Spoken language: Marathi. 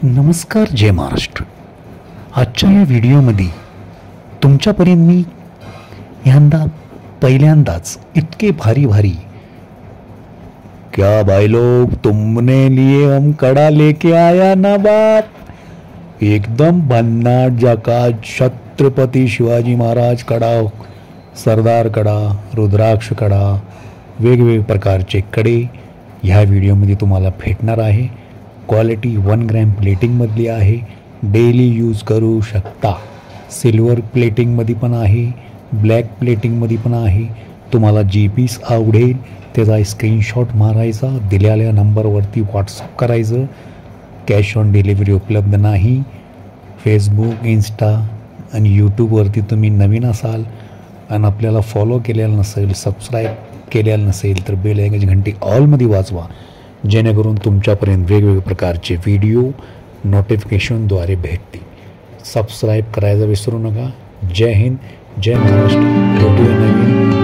नमस्कार, जय महाराष्ट्र. आजच्या या व्हिडिओमध्ये तुमच्यापर्यंत मी पहिल्यांदाच इतके भारी भारी क्या भाई लोग तुमने लिए हम कड़ा लेके आया ना बाप, एकदम भन्नाट जकात छत्रपती शिवाजी महाराज कडा, सरदार कडा, रुद्राक्ष कडा, वेगवेगळे प्रकारचे कडे ह्या व्हिडिओमध्ये तुम्हाला भेटणार आहे. क्वालिटी 1 ग्रॅम प्लेटिंगमधली आहे. डेली यूज करू शकता. सिल्वर प्लेटिंगमध्ये पण आहे, ब्लॅक प्लेटिंगमध्ये पण आहे. तुम्हाला जी पीस आवडेल त्याचा स्क्रीनशॉट मारायचा, दिलेल्या नंबरवरती व्हॉट्सअप करायचं. कॅश ऑन डिलिव्हरी उपलब्ध नाही. फेसबुक, इंस्टा आणि यूट्यूबवरती तुम्ही नवीन असाल आणि आपल्याला फॉलो केलेलं नसेल, सबस्क्राईब केलेलं नसेल तर बेल आयकॉनची घंटी ऑलमध्ये वाजवा, जेणेकरून तुमच्यापर्यंत वेगवेगळे प्रकारचे व्हिडिओ नोटिफिकेशनद्वारे भेटतील. सबस्क्राईब करायचं विसरू नका. जय हिंद, जय महाराष्ट्र. भेटूया नवीन